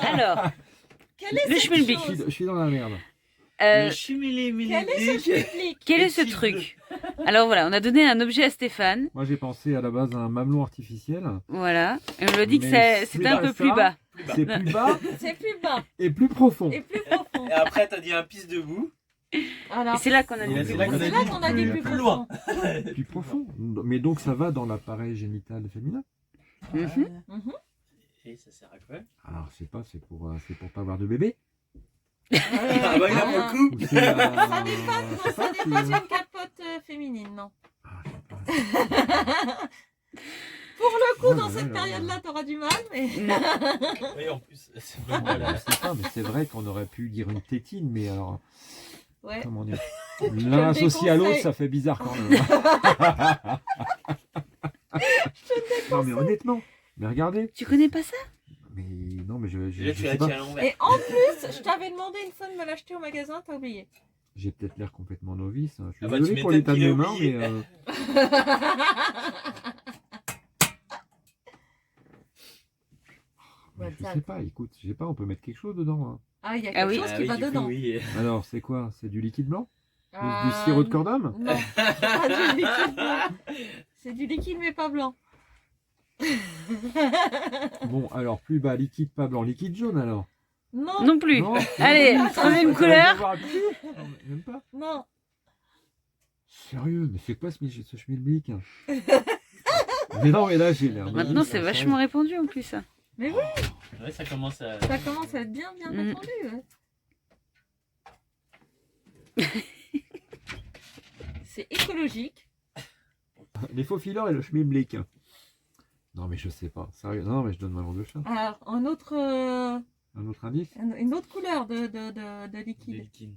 Alors, le schmilblick. Je suis dans la merde. Euh, Le schmilblick. Quel est ce schmilblick? Quel est ce truc? Alors voilà, on a donné un objet à Stéphane. Moi j'ai pensé à la base à un mamelon artificiel. Voilà. Et on lui a dit que Mais c'était un peu ça, plus bas. C'est plus bas C'est plus bas et plus profond. et plus profond. Et après, t'as dit un pisse debout. Alors, Et c'est là qu'on a Et dit. là, c'est là qu'on a c'est dit là qu'on a dit plus plus loin. profond. Plus profond. Mais donc ça va dans l'appareil génital féminin. Mhm. Mhm. Et ça sert à quoi? Alors je sais pas, c'est pour pas avoir de bébé. Ah bah là, pour le coup. Ou c'est, Ça n'est pas, je non, sais ça pas, n'est pas c'est- une capote féminine, non. Ah, je sais pas. Pour le coup, Ouais, dans ouais, cette ouais, période-là, t'auras du mal, mais... Oui, en plus, c'est Ah, vraiment je sais pas, mais c'est vrai qu'on aurait pu dire une tétine, mais alors Ouais. comment dire, l'un associé à l'autre, déconseille. ça fait bizarre quand même. Non mais honnêtement, mais regardez. Tu connais pas ça? Mais non mais Là, je tu sais l'as pas. dit à l'envers. Et en plus, je t'avais demandé une fois de me l'acheter au magasin, t'as oublié. J'ai peut-être l'air complètement novice. Hein. Je suis Ah bah, désolé tu pour m'étonnes l'état de qu'il mes ait mains, oublié. mais je sais pas. Écoute, je sais pas. On peut mettre quelque chose dedans. Hein. Ah, il y a Ah quelque oui. chose Ah qui oui, va du coup, dedans. oui. Alors c'est quoi? C'est du liquide blanc? Du Euh, sirop de cordame? Non, c'est pas du liquide blanc. C'est du liquide mais pas blanc. Bon alors plus bas, liquide pas blanc, liquide jaune alors. Non, Non plus. Non. Allez, Non, troisième ça va couleur. avoir un petit peu. Non, même pas. non. Sérieux, mais c'est quoi ce schmilblick? Mais non, mais là j'ai l'air. Maintenant, c'est vachement répandu en plus. Ça. Mais oui, Ouais, ça commence à. ça commence à être bien Mm. répandu. Ouais. C'est écologique. Les faux fileurs et le schmilblick. Non, mais je sais pas. Sérieux, non, mais je donne ma langue de chat. Alors, un autre, Un autre indice? une autre couleur de de liquide. liquide.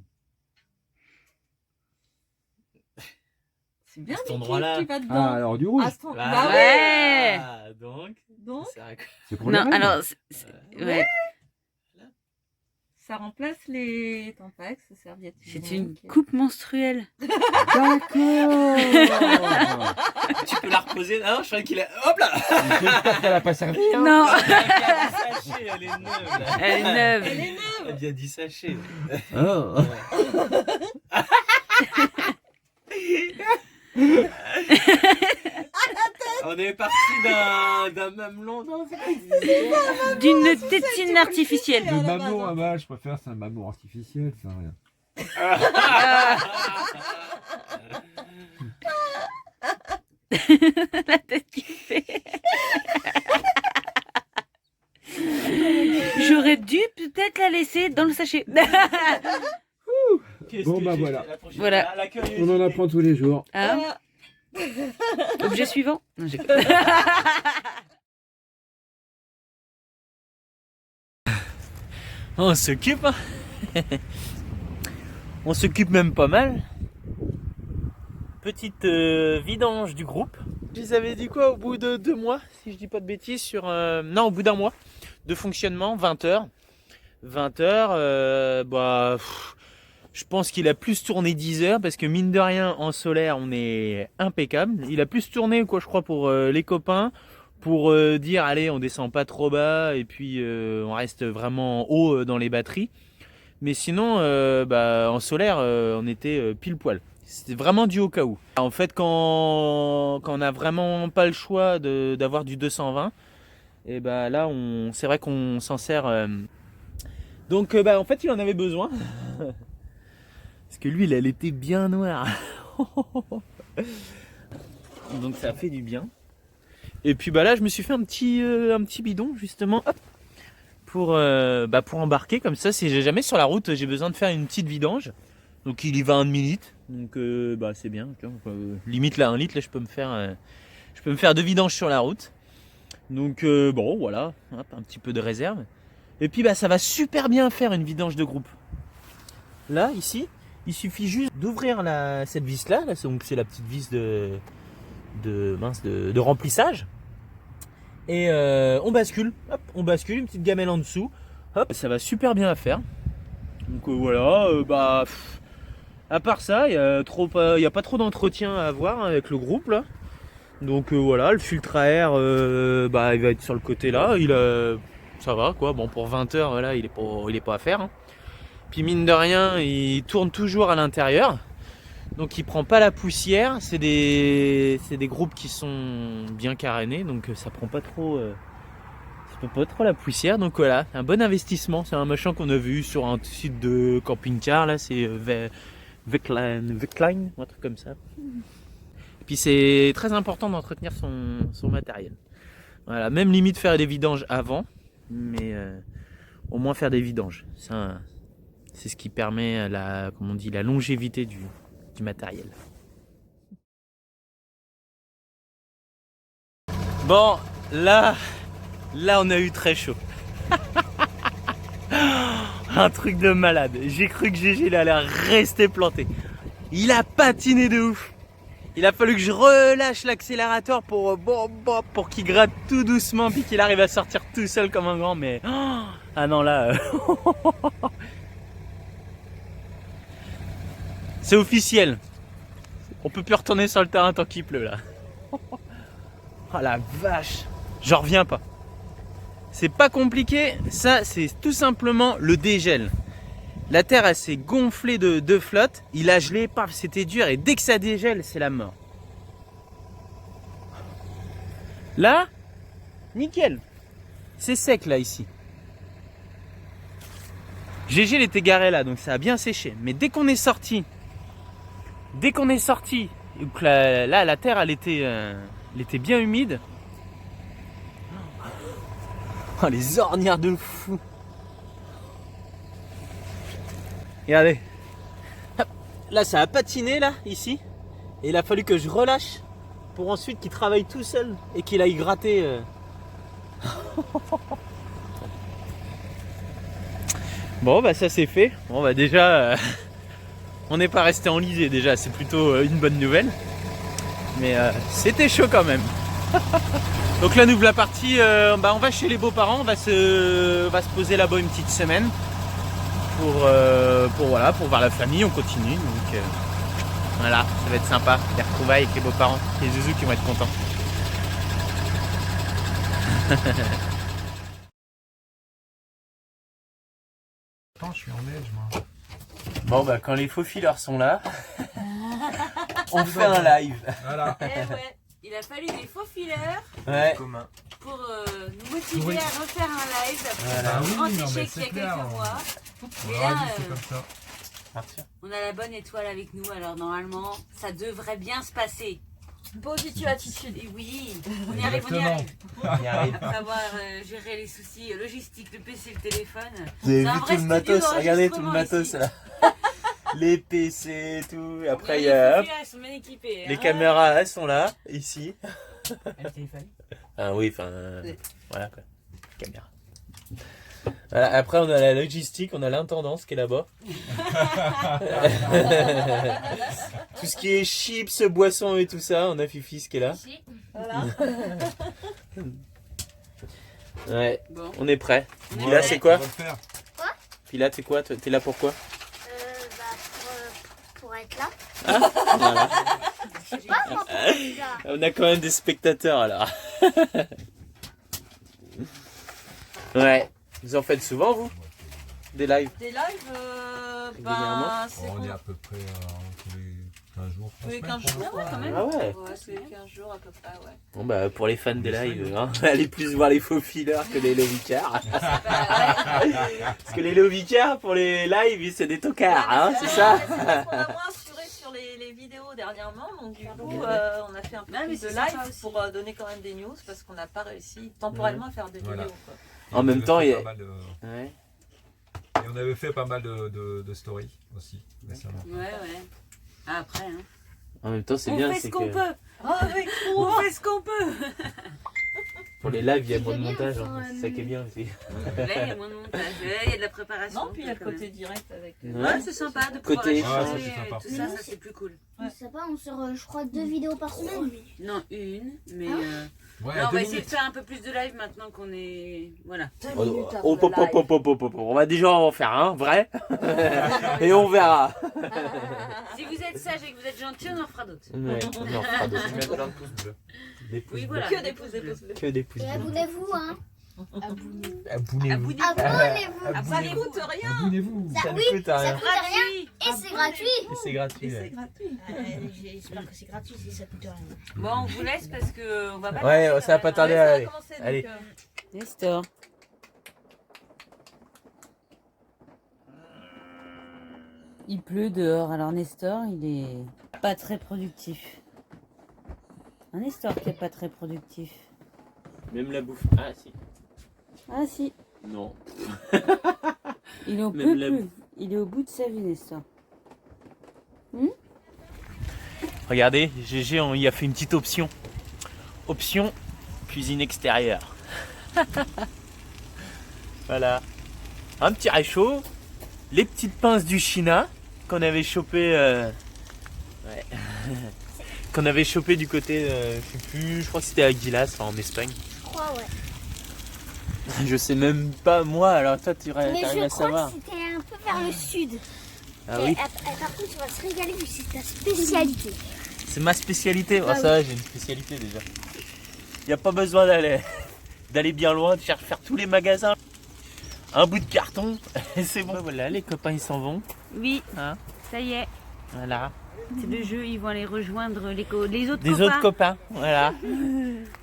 C'est bien À cet liquide endroit-là. qui va dedans. Ah, alors du rouge. Ah, bah Ah, ouais. Donc, Donc, ça sert à quoi? C'est pour les Non, règles. alors, ouais, Ouais. ça remplace les tampax, les serviettes. c'est une hygiéniques. coupe menstruelle. D'accord. Tu peux la reposer. Ah non, je croyais qu'il a. Hop là! J'espère qu'elle a pas servi. Hein. Non, Elle a bien 10 sachets, elle est neuve là. elle est neuve. Elle est Elle a neuve. bien 10 sachets. Ah. On est parti d'un mamelon. Non, c'est pas une D'une tétine artificielle. Le mamelon à mal, je préfère, c'est un mamelon artificiel, ça rien. La tête qui fait. J'aurais dû peut-être la laisser dans le sachet. Qu'est-ce Bon, que bah, tu- voilà. la prochaine- Voilà. la curiosité. On en apprend tous les jours. Hein Objet suivant. Non, j'ai- On s'occupe. Hein. On s'occupe même pas mal. Petite vidange du groupe. Je les avais dit quoi au bout de 2 mois, si je dis pas de bêtises, sur non, au bout d'un mois de fonctionnement, 20 heures. 20 heures, je pense qu'il a plus tourné 10 heures parce que mine de rien en solaire on est impeccable. Il a plus tourné quoi, je crois, pour les copains, pour dire allez on descend pas trop bas et puis on reste vraiment haut dans les batteries. Mais sinon en solaire on était pile poil. C'était vraiment dû au cas où. En fait quand on n'a vraiment pas le choix d'avoir du 220, et là c'est vrai qu'on s'en sert. Donc en fait il en avait besoin. Parce que lui elle était bien noire. Donc ça a fait du bien. Et puis là je me suis fait un petit bidon justement, hop, pour embarquer comme ça si jamais sur la route j'ai besoin de faire une petite vidange. Donc il y va un demi-litre. Donc bah, c'est bien. Tu vois, limite là 1 litre, là, je peux me faire 2 vidanges sur la route. Donc bon voilà, hop, un petit peu de réserve. Et puis bah, ça va super bien faire une vidange de groupe. Là, ici, il suffit juste d'ouvrir cette vis là, c'est la petite vis de remplissage. Et on bascule, hop, une petite gamelle en dessous. Hop, ça va super bien à faire. Donc voilà, bah à part ça, il y a pas trop d'entretien à avoir hein, avec le groupe là. Donc voilà, le filtre à air, bah il va être sur le côté là. Ça va quoi. Bon pour 20 heures là, il est pas à faire. Hein. Puis mine de rien, il tourne toujours à l'intérieur. Donc il prend pas la poussière. C'est des groupes qui sont bien carénés, donc ça prend pas trop. Pas trop la poussière, donc voilà, un bon investissement. C'est un machin qu'on a vu sur un site de camping-car, là, c'est Vekline, un truc comme ça. Et puis c'est très important d'entretenir son matériel. Voilà, même limite faire des vidanges avant, mais au moins faire des vidanges. C'est ce qui permet la longévité du matériel. Bon, là on a eu très chaud. Un truc de malade. J'ai cru que GG il allait rester planté. Il a patiné de ouf. Il a fallu que je relâche l'accélérateur pour qu'il gratte tout doucement puis qu'il arrive à sortir tout seul comme un grand. Mais ah non là, c'est officiel. On peut plus retourner sur le terrain tant qu'il pleut là. Oh la vache, j'en reviens pas. C'est pas compliqué, ça c'est tout simplement le dégel. La terre elle s'est gonflée de flotte, il a gelé, paf, c'était dur et dès que ça dégèle, c'est la mort. Là, nickel. C'est sec là ici. GG il était garé là, donc ça a bien séché. Mais dès qu'on est sorti, donc là la terre elle était bien humide. Oh, les ornières de fou. Regardez. Hop. Là, ça a patiné, là, ici. Et il a fallu que je relâche pour ensuite qu'il travaille tout seul et qu'il aille gratter. Bon, bah ça c'est fait. Bon, bah déjà, on n'est pas resté enlisé déjà. C'est plutôt une bonne nouvelle. Mais c'était chaud quand même. Donc là nous voilà partis, on va chez les beaux-parents, on va se poser là-bas une petite semaine pour voir la famille, on continue. Donc voilà, ça va être sympa, les retrouvailles avec les beaux-parents, les zouzous qui vont être contents. Attends, je suis en neige moi. Bon bah quand les faux fileurs sont là, on fait un live. Voilà. Eh ouais. Il a fallu des faux fileurs pour nous motiver à refaire un live après un grand échec il y a quelques mois. Et là, on a la bonne étoile avec nous, alors normalement, ça devrait bien se passer. Positive attitude. Et oui, on y arrive, on y arrive. On y arrive. Après avoir géré les soucis logistiques, le PC, le téléphone. Vous avez C'est un vu vrai tout le matos, studio regardez tout le d'enregistrement matos ici. là. Les PC et tout, et après il y Les a faux hop, fileurs, ils sont bien équipés. les hein. caméras elles sont là, ici. Le téléphone. Ah oui, enfin voilà quoi, caméra. Voilà, après on a la logistique, on a l'intendance qui est là-bas. Tout ce qui est chips, boissons et tout ça, on a Fifis qui est là. Voilà. Ouais, Bon. on est prêt. On est Puis là prêt. c'est quoi? On va le faire. Puis là c'est quoi? T'es là pourquoi? Pour être là. Voilà. Pas moi pour être là. On a quand même des spectateurs alors. Ouais. Vous en faites souvent vous? Des lives? Des lives, Régulièrement. c'est On est à peu près tous les 15 jours. tous les 15 3 jours, ouais, quand même. Ah ouais. tous les 15 jours à peu près, ouais. Bon bah pour les fans des lives, hein, allez plus voir les faux fileurs que les lovicards. Parce que les lovicards pour les lives c'est des tocards, hein, c'est ça? C'est parce qu'on a moins assuré sur les vidéos dernièrement, donc du coup on a fait un peu Non, mais plus de c'est sympa live aussi. pour donner quand même des news parce qu'on n'a pas réussi temporairement à faire des Voilà. vidéos. Quoi. En même temps, il y a... pas mal, Ouais. Et on avait fait pas mal de stories aussi récemment. Ouais. Après, hein. En même temps, c'est On bien. fait c'est ce qu'on que peut. On fait ce qu'on peut. Pour les lives, il y a moins de montage. Hein. C'est ça qui est bien aussi. Là, il y a moins de montage. Il y a de la préparation. Non, puis il y a le côté direct avec. Ouais, c'est sympa de pouvoir Côté- échanger, Ouais, ça, c'est sympa. tout ça, c'est plus cool. Je sais pas, on sort, je crois, 2 vidéos par semaine. Non, une, mais Ouais, là, on 2 va essayer de minutes. faire un peu plus de live maintenant qu'on est... Voilà. On va déjà en faire un, vrai. Et on verra. Si vous êtes sage et que vous êtes gentil, on en fera d'autres. Ouais, on en fera d'autres. Mettre plein de pouces bleus. Des pouces Oui, bleus. voilà. Que des pouces bleus. Que des pouces Et bleus. abonnez-vous, hein. Abonnez-vous. Abonnez-vous. Ça ne coûte rien. Abonnez-vous. Ça, ne oui, coûte ça rien. coûte rien. Gratuit. Et c'est gratuit. Et c'est gratuit. Et ouais. c'est gratuit. J'espère que c'est gratuit si ça coûte rien. Bon, on vous laisse parce que on va pas... Ouais, ça va pas tarder à aller. commencer, donc, Allez. Nestor. Il pleut dehors, alors Nestor, il est pas très productif. Un Nestor qui est pas très productif. Même la bouffe. Ah si. Ah si, Non. il est au Même peu la- plus. Il est au bout de sa vie, Nestor. Regardez, GG, il a fait une petite option. Option cuisine extérieure. Voilà. Un petit réchaud. Les petites pinces du China qu'on avait chopé. Ouais. Qu'on avait chopé du côté. Je sais plus, je crois que c'était à Gilas en Espagne. Je crois, ouais. Je sais même pas moi, alors toi tu Mais arrives à je crois savoir. que c'était un peu vers le sud. Ah Et oui, par contre, tu vas se régaler vu que c'est ta spécialité. c'est ma spécialité. Ah ça va, j'ai une spécialité déjà. Il n'y a pas besoin d'aller bien loin, de faire tous les magasins. Un bout de carton, et c'est bon. Voilà, les copains ils s'en vont. Oui, Hein, ça y est. voilà. C'est le jeu, ils vont aller rejoindre les autres Des copains. autres copains, voilà.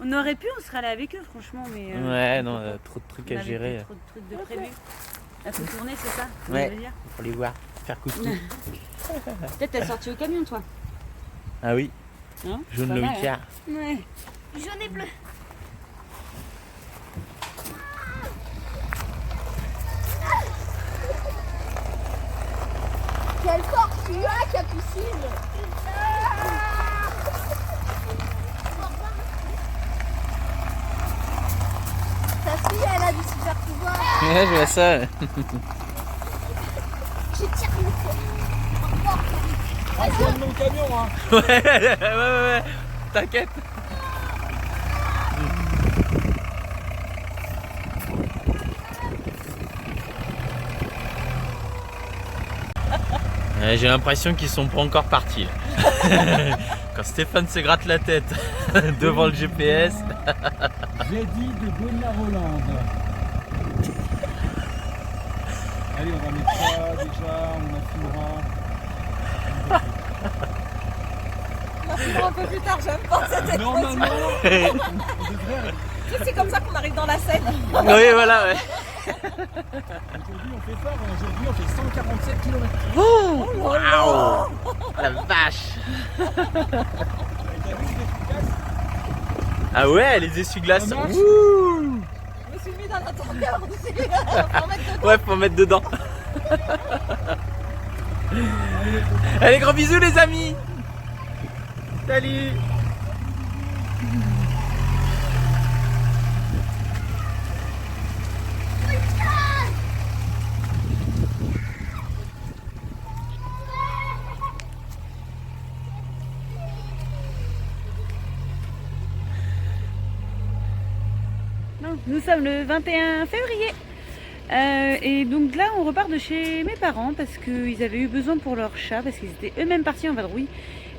On aurait pu, on serait allé avec eux, franchement, mais... Ouais, non, trop de trucs on à avait gérer plus trop de trucs de prévu. Là, faut tourner, c'est ça Ouais. Je veux dire. pour les voir, faire coucou. Peut-être t'as sorti au camion, toi. Ah oui, Hein jaune Pas le mal, Wicca. Ouais. Jaune et bleu. Quelle force tu as, Capucine! Ta fille, elle a du super pouvoir. Ouais, je vois ça. Je tire le Dans le camion, hein. Ouais. T'inquiète. Ouais, j'ai l'impression qu'ils sont pas encore partis. Là. Quand Stéphane se gratte la tête devant le GPS. J'ai dit de Benoît Roland. Allez, on va mettre ça déjà, on affinera. Un peu plus tard, j'aime pas cette Normalement, C'est comme ça qu'on arrive dans la scène. Oui, voilà, ouais. aujourd'hui on fait fort, aujourd'hui on fait 147 km. Oh, waouh, la vache. Ah ouais, les essuie-glaces. Ça marche. Ouh. Je me suis mis dans l'intérieur aussi. Pour mettre dedans. Ouais, faut mettre dedans. Allez, gros bisous les amis. Salut. Non, nous sommes le 21 février. Et donc là, on repart de chez mes parents parce qu'ils avaient eu besoin pour leur chat, parce qu'ils étaient eux-mêmes partis en vadrouille.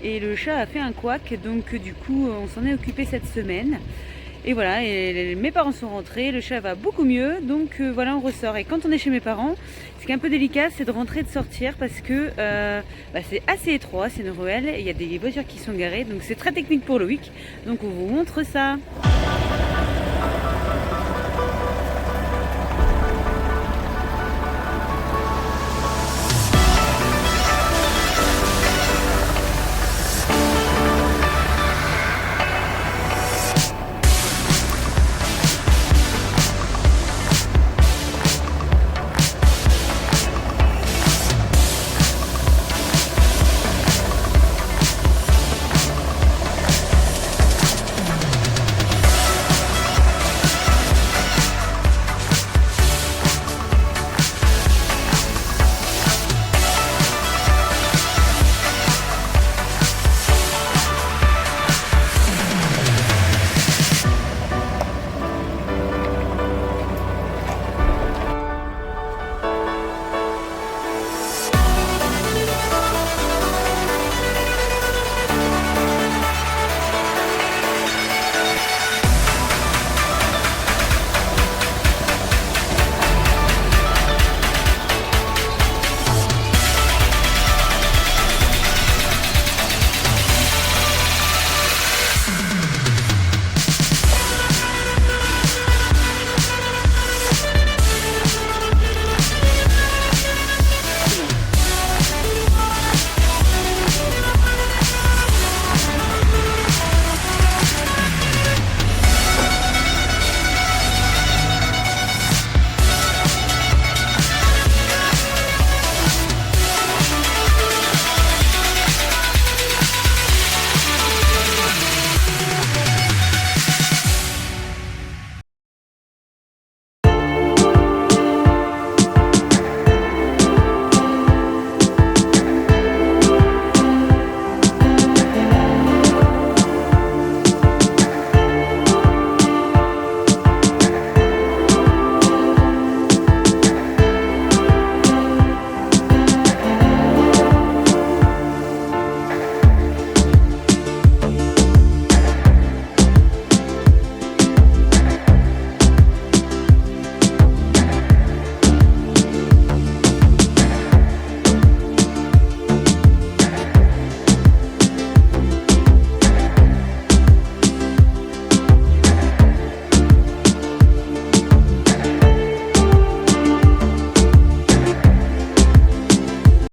Et le chat a fait un couac, donc du coup, on s'en est occupé cette semaine. Et voilà, mes parents sont rentrés, le chat va beaucoup mieux, donc voilà, on ressort. Et quand on est chez mes parents, ce qui est un peu délicat, c'est de rentrer et de sortir parce que c'est assez étroit, c'est une ruelle, et il y a des voitures qui sont garées, donc c'est très technique pour Loïc. Donc on vous montre ça.